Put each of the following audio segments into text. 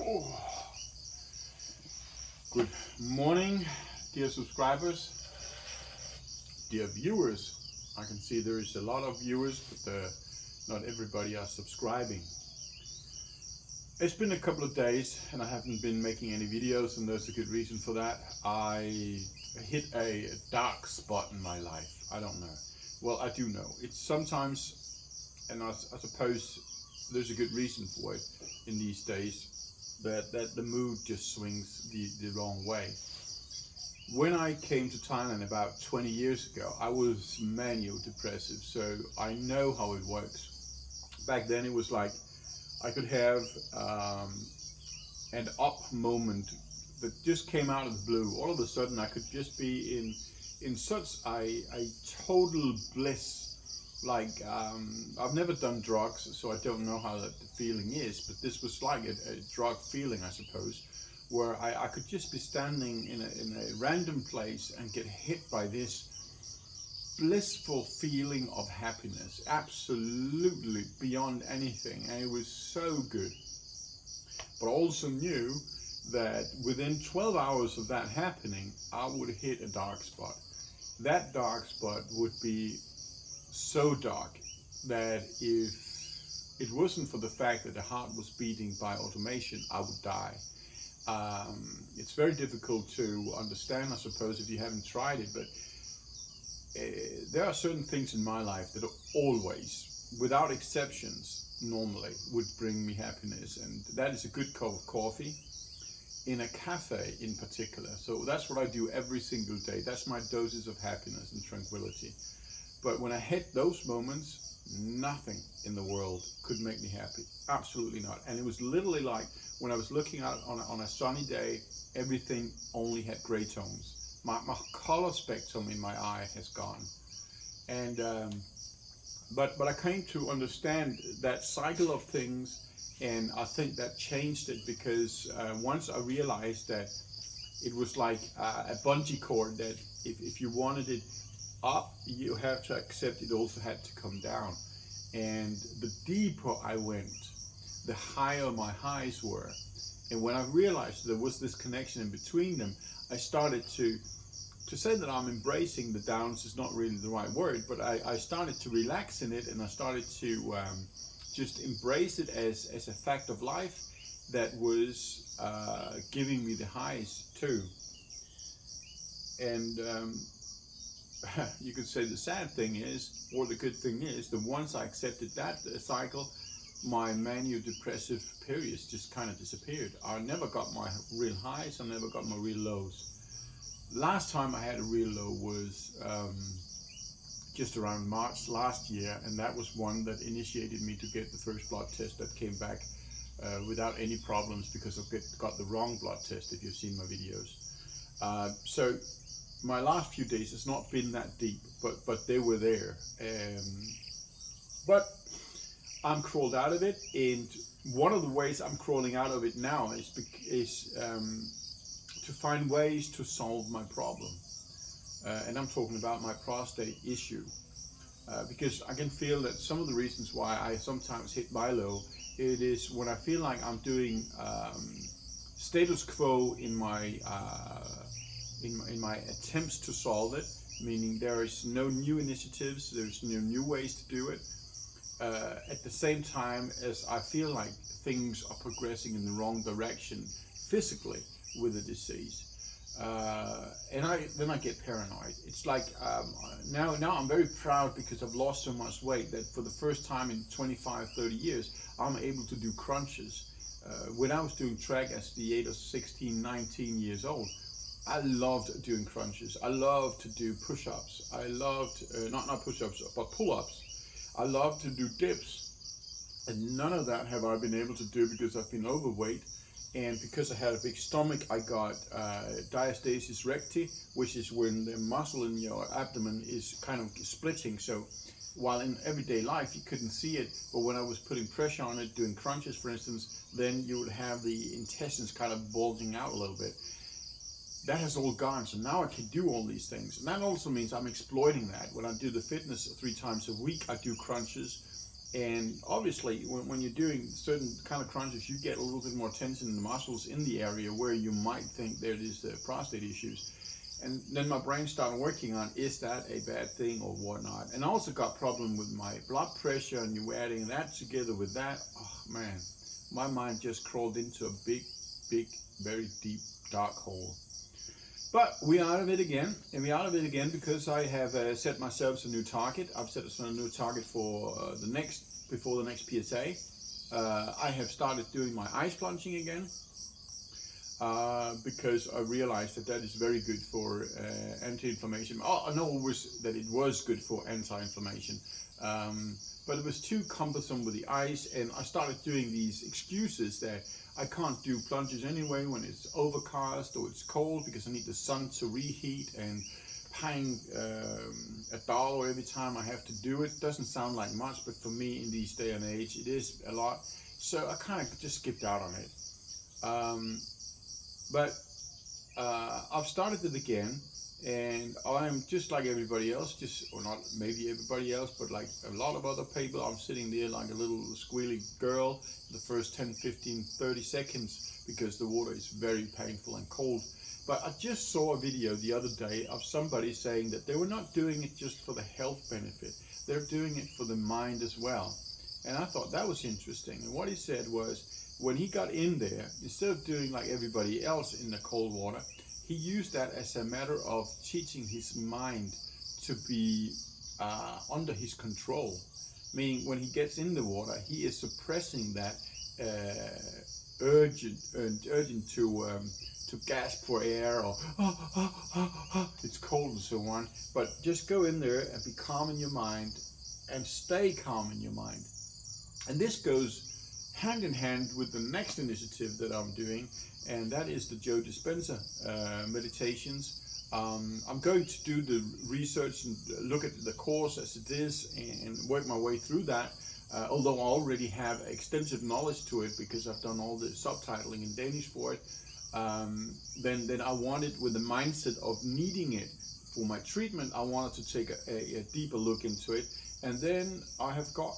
Oh. Good morning, dear subscribers, dear viewers. I can see there is a lot of viewers, but not everybody are subscribing. It's been a couple of days and I haven't been making any videos, and there's a good reason for that. I hit a dark spot in my life. I don't know. Well, I do know. It's sometimes, and I suppose there's a good reason for it in these days, that the mood just swings the wrong way. When I came to Thailand about 20 years ago, I was mania depressive, so I know how it works. Back then it was like I could have an up moment that just came out of the blue. All of a sudden I could just be in such a total bliss. Like I've never done drugs, so I don't know how that feeling is, but this was like a drug feeling, I suppose, where I could just be standing in a random place and get hit by this blissful feeling of happiness, absolutely beyond anything, and it was so good. But I also knew that within 12 hours of that happening, I would hit a dark spot. That dark spot would be so dark that if it wasn't for the fact that the heart was beating by automation, I would die. It's very difficult to understand, I suppose, if you haven't tried it, but there are certain things in my life that are always, without exceptions, normally would bring me happiness, and that is a good cup of coffee in a cafe in particular. So that's what I do every single day. That's my doses of happiness and tranquility. But when I hit those moments, nothing in the world could make me happy. Absolutely not. And it was literally like when I was looking out on a sunny day, everything only had gray tones. My color spectrum in my eye has gone. And but I came to understand that cycle of things, and I think that changed it because once I realized that it was like a bungee cord, that if you wanted it up, you have to accept it also had to come down. And the deeper I went, the higher my highs were. And when I realized there was this connection in between them, I started to say that I'm embracing the downs is not really the right word, but I started to relax in it, and I started to just embrace it as a fact of life that was giving me the highs too. And you could say the sad thing is, or the good thing is, that once I accepted that cycle, my mania depressive periods just kind of disappeared. I never got my real highs, I never got my real lows. Last time I had a real low was just around March last year, and that was one that initiated me to get the first blood test that came back without any problems, because I got the wrong blood test, if you've seen my videos. So my last few days has not been that deep, but they were there. But I'm crawled out of it, and one of the ways I'm crawling out of it now is to find ways to solve my problem. And I'm talking about my prostate issue, because I can feel that some of the reasons why I sometimes hit my low, it is when I feel like I'm doing status quo in my attempts to solve it, meaning there is no new initiatives, there's no new ways to do it, at the same time as I feel like things are progressing in the wrong direction physically with the disease. And then I get paranoid. It's like now I'm very proud because I've lost so much weight that for the first time in 25, 30 years, I'm able to do crunches. When I was doing track as the age of 16, 19 years old, I loved doing crunches. I loved to do push-ups. I loved, not push-ups, but pull-ups. I loved to do dips. And none of that have I been able to do because I've been overweight. And because I had a big stomach, I got diastasis recti, which is when the muscle in your abdomen is kind of splitting. So while in everyday life you couldn't see it, but when I was putting pressure on it, doing crunches for instance, then you would have the intestines kind of bulging out a little bit. That has all gone, so now I can do all these things. And that also means I'm exploiting that. When I do the fitness 3 times a week, I do crunches. And obviously, when you're doing certain kind of crunches, you get a little bit more tension in the muscles in the area where you might think there is prostate issues. And then my brain started working on, is that a bad thing or whatnot? And I also got problem with my blood pressure, and you adding that together with that, oh man, my mind just crawled into a big, very deep, dark hole. But we're out of it again, and we're out of it again because I have set myself a new target. I've set a new target for before the next PSA. I have started doing my ice plunging again because I realized that is very good for anti-inflammation. Oh, I know always that it was good for anti-inflammation, but it was too cumbersome with the ice, and I started doing these excuses that I can't do plunges anyway when it's overcast or it's cold because I need the sun to reheat, and paying $1 every time I have to do it doesn't sound like much, but for me in these day and age it is a lot. So I kind of just skipped out on it. But I've started it again, and I'm just like everybody else, or not maybe everybody else, but like a lot of other people. I'm sitting there like a little squealy girl the first 10, 15, 30 seconds because the water is very painful and cold. But I just saw a video the other day of somebody saying that they were not doing it just for the health benefit. They're doing it for the mind as well. And I thought that was interesting. And what he said was, when he got in there, instead of doing like everybody else in the cold water, he used that as a matter of teaching his mind to be under his control. Meaning when he gets in the water, he is suppressing that urgent to gasp for air, or it's cold and so on. But just go in there and be calm in your mind and stay calm in your mind. And this goes hand in hand with the next initiative that I'm doing, and that is the Joe Dispenza meditations. I'm going to do the research and look at the course as it is and work my way through that, although I already have extensive knowledge to it because I've done all the subtitling in Danish for it. Then I wanted, with the mindset of needing it for my treatment, I wanted to take a deeper look into it. And then I have got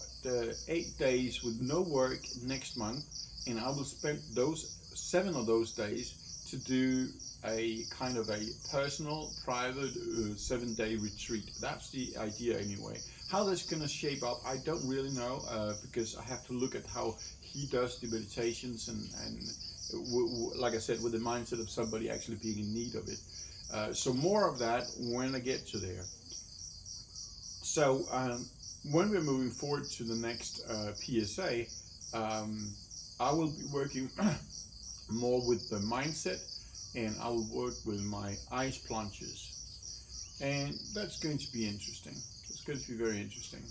8 days with no work next month, and I will spend those 7 of those days to do a kind of a personal, private 7-day retreat. That's the idea anyway. How that's going to shape up, I don't really know, because I have to look at how he does the meditations, and like I said, with the mindset of somebody actually being in need of it. So more of that when I get to there. So when we're moving forward to the next PSA, I will be working more with the mindset, and I will work with my ice plunges. And that's going to be interesting. It's going to be very interesting.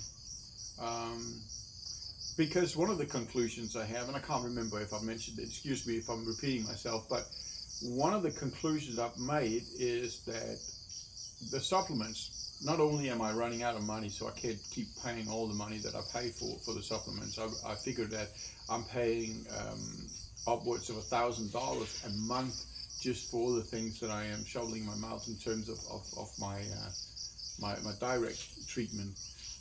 Because one of the conclusions I have, and I can't remember if I mentioned it, excuse me if I'm repeating myself, but one of the conclusions I've made is that the supplements, not only am I running out of money, so I can't keep paying all the money that I pay for the supplements. I figured that I'm paying upwards of $1,000 a month just for the things that I am shoveling my mouth in terms of my direct treatment.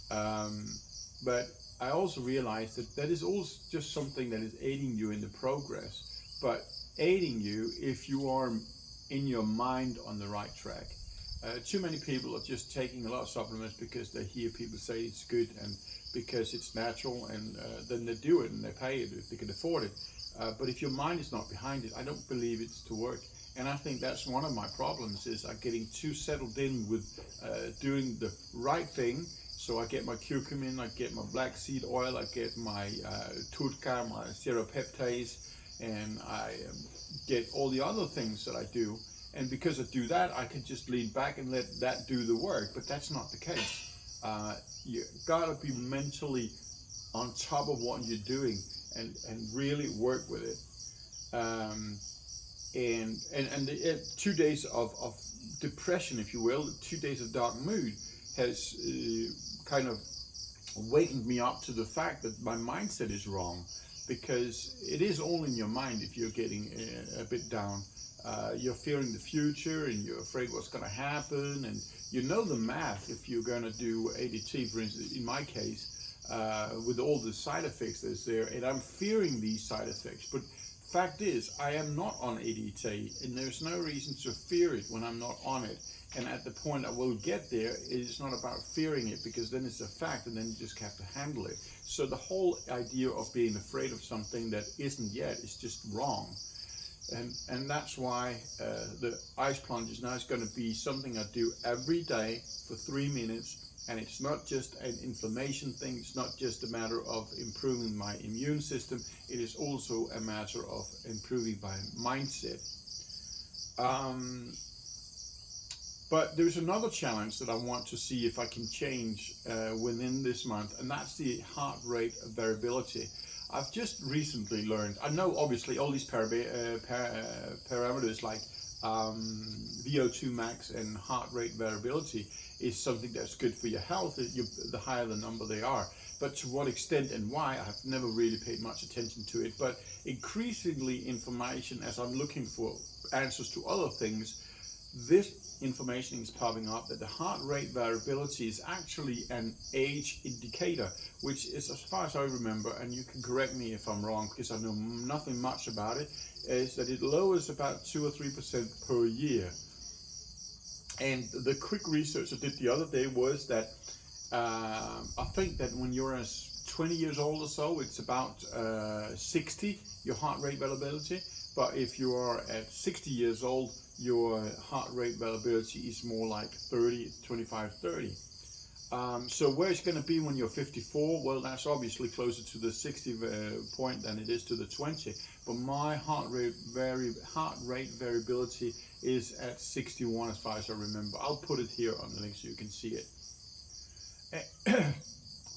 But I also realized that is also just something that is aiding you in the progress, but aiding you if you are in your mind on the right track. Too many people are just taking a lot of supplements because they hear people say it's good and because it's natural, and then they do it and they pay it if they can afford it. But if your mind is not behind it, I don't believe it's to work. And I think that's one of my problems, is I'm getting too settled in with doing the right thing. So I get my curcumin, I get my black seed oil, I get my tutka, my seropeptase, and I get all the other things that I do. And because I do that, I can just lean back and let that do the work. But that's not the case. You gotta be mentally on top of what you're doing and really work with it. And the 2 days of depression, if you will, 2 days of dark mood, has kind of wakened me up to the fact that my mindset is wrong, because it is all in your mind. If you're getting a bit down, you're fearing the future and you're afraid what's going to happen, and you know the math. If you're going to do ADT, for instance, in my case, with all the side effects that's there, and I'm fearing these side effects. But fact is, I am not on ADT, and there's no reason to fear it when I'm not on it. And at the point I will get there, it's not about fearing it, because then it's a fact, and then you just have to handle it. So the whole idea of being afraid of something that isn't yet is just wrong. And that's why the ice plunges now is going to be something I do every day for 3 minutes. And it's not just an inflammation thing, it's not just a matter of improving my immune system, it is also a matter of improving my mindset. But there's another challenge that I want to see if I can change within this month, and that's the heart rate variability. I've just recently learned, I know obviously all these parameters like VO2 max and heart rate variability is something that's good for your health, the higher the number they are. But to what extent and why, I've never really paid much attention to it. But increasingly information, as I'm looking for answers to other things, this information is popping up that the heart rate variability is actually an age indicator, which is, as far as I remember, and you can correct me if I'm wrong because I know nothing much about it, is that it lowers about 2 or 3% per year. And the quick research I did the other day was that I think that when you're 20 years old or so, it's about 60, your heart rate variability. But if you are at 60 years old, your heart rate variability is more like 30, 25, 30. So where it's going to be when you're 54, well, that's obviously closer to the 60 point than it is to the 20. But my heart rate variability is at 61 as far as I remember. I'll put it here on the link so you can see it.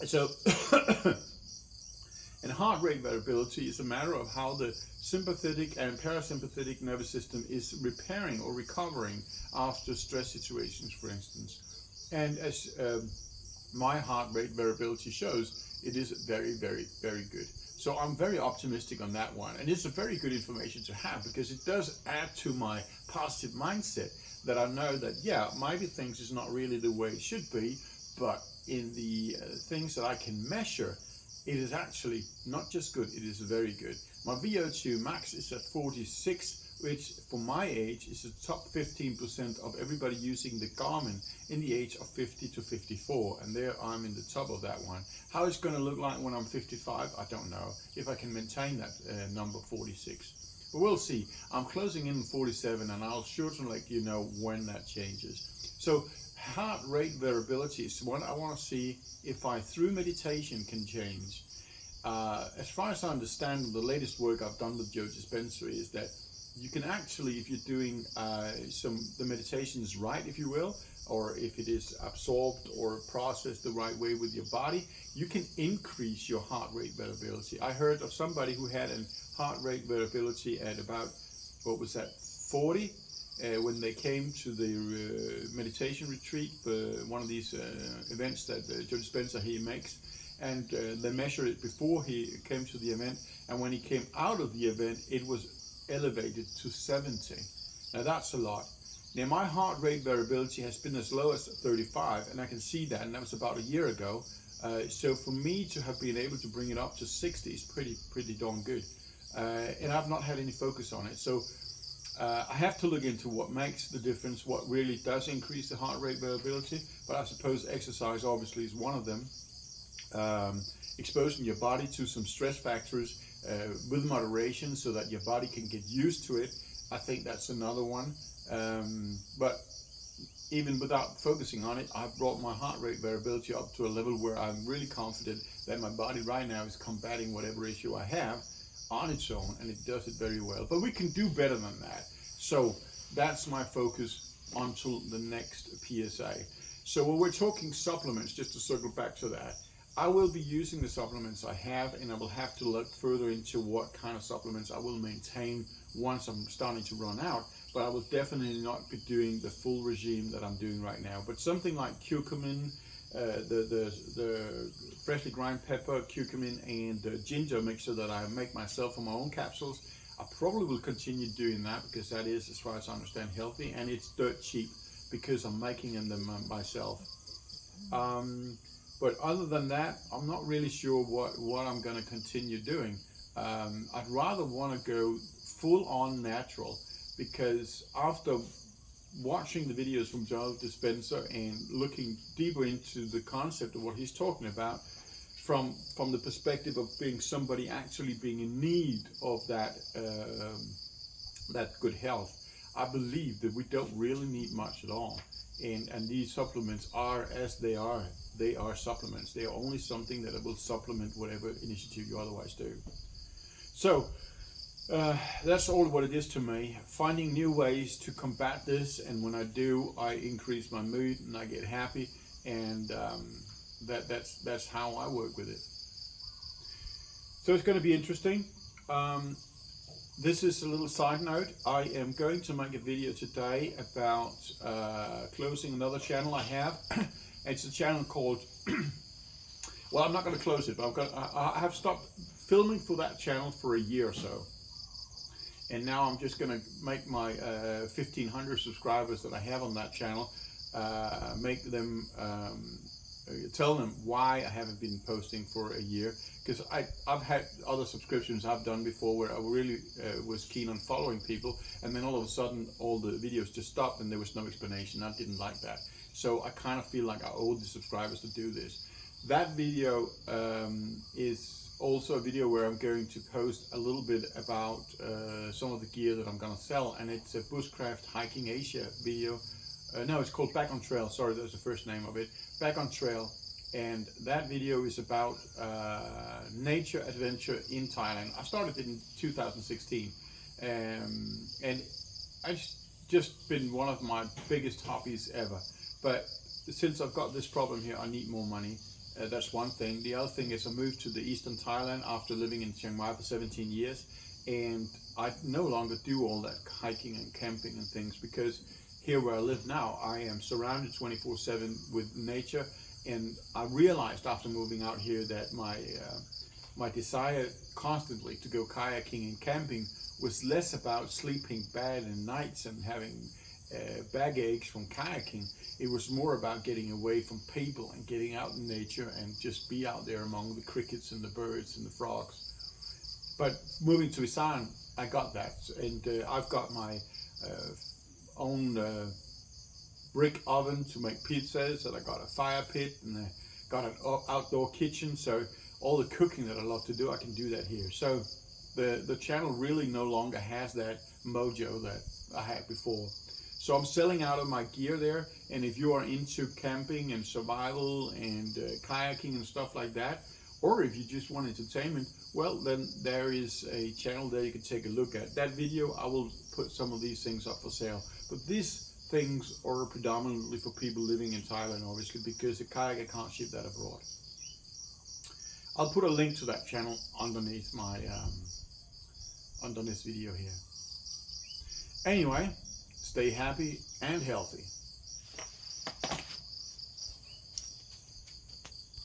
So, and heart rate variability is a matter of how the sympathetic and parasympathetic nervous system is repairing or recovering after stress situations, for instance. And as my heart rate variability shows, it is very, very, very good. So I'm very optimistic on that one. And it's a very good information to have because it does add to my positive mindset that I know that, yeah, maybe things is not really the way it should be, but in the things that I can measure, it is actually not just good, it is very good. My VO2 max is at 46, which for my age is the top 15% of everybody using the Garmin in the age of 50 to 54. And there I'm in the top of that one. How it's going to look like when I'm 55, I don't know. If I can maintain that number 46. But we'll see. I'm closing in 47 and I'll sure to let you know when that changes. So heart rate variability is one I want to see if I, through meditation, can change. As far as I understand, the latest work I've done with Joe Dispenza is that you can actually, if you're doing the meditation is right, if you will, or if it is absorbed or processed the right way with your body, you can increase your heart rate variability. I heard of somebody who had a heart rate variability at about, 40, when they came to the meditation retreat, one of these events that Joe Dispenza he makes. And they measured it before he came to the event, and when he came out of the event, it was elevated to 70. Now that's a lot. Now my heart rate variability has been as low as 35, and I can see that, and that was about a year ago. So for me to have been able to bring it up to 60 is pretty darn good. And I've not had any focus on it. So I have to look into what makes the difference, what really does increase the heart rate variability. But I suppose exercise obviously is one of them. Exposing your body to some stress factors with moderation so that your body can get used to it, I think that's another one. But even without focusing on it, I've brought my heart rate variability up to a level where I'm really confident that my body right now is combating whatever issue I have on its own, and it does it very well. But we can do better than that. So that's my focus until the next PSA. So when we're talking supplements, just to circle back to that, I will be using the supplements I have, and I will have to look further into what kind of supplements I will maintain once I'm starting to run out. But I will definitely not be doing the full regime that I'm doing right now. But something like curcumin, the freshly ground pepper, curcumin, and ginger mixture that I make myself for my own capsules, I probably will continue doing that because that is, as far as I understand, healthy, and it's dirt cheap because I'm making them myself. But other than that, I'm not really sure what I'm going to continue doing. I'd rather want to go full on natural, because after watching the videos from Joe Dispenza and looking deeper into the concept of what he's talking about from the perspective of being somebody actually being in need of that good health, I believe that we don't really need much at all. And these supplements are as they are. They are supplements. They are only something that will supplement whatever initiative you otherwise do. So that's all what it is to me. Finding new ways to combat this, and when I do, I increase my mood and I get happy, and that's how I work with it. So it's going to be interesting. This is a little side note. I am going to make a video today about closing another channel I have. It's a channel called, well, I'm not going to close it, but I have stopped filming for that channel for a year or so. And now I'm just going to make my 1,500 subscribers that I have on that channel, make them, tell them why I haven't been posting for a year. Because I've had other subscriptions I've done before where I really was keen on following people, and then all of a sudden all the videos just stopped and there was no explanation. I didn't like that. So I kind of feel like I owe the subscribers to do this. That video is also a video where I'm going to post a little bit about some of the gear that I'm going to sell, and it's a Bushcraft Hiking Asia video. No, it's called Back on Trail. Sorry, that was the first name of it. Back on Trail. And that video is about nature adventure in Thailand. I started it in 2016, and it's just been one of my biggest hobbies ever. But since I've got this problem here, I need more money. That's one thing. The other thing is I moved to the eastern Thailand after living in Chiang Mai for 17 years, and I no longer do all that hiking and camping and things, because here where I live now, I am surrounded 24/7 with nature. And I realized after moving out here that my desire constantly to go kayaking and camping was less about sleeping bad in nights and having back aches from kayaking. It was more about getting away from people and getting out in nature and just be out there among the crickets and the birds and the frogs. But moving to Isan, I got that, and I've got my own brick oven to make pizzas, and I got a fire pit, and I got an outdoor kitchen. So all the cooking that I love to do, I can do that here. So the channel really no longer has that mojo that I had before. So I'm selling out of my gear there, and if you are into camping and survival and kayaking and stuff like that, or if you just want entertainment, well, then there is a channel there you can take a look at. That video, I will put some of these things up for sale. But these things are predominantly for people living in Thailand, obviously, because the kayak can't ship that abroad. I'll put a link to that channel underneath my underneath this video here. Anyway, stay happy and healthy.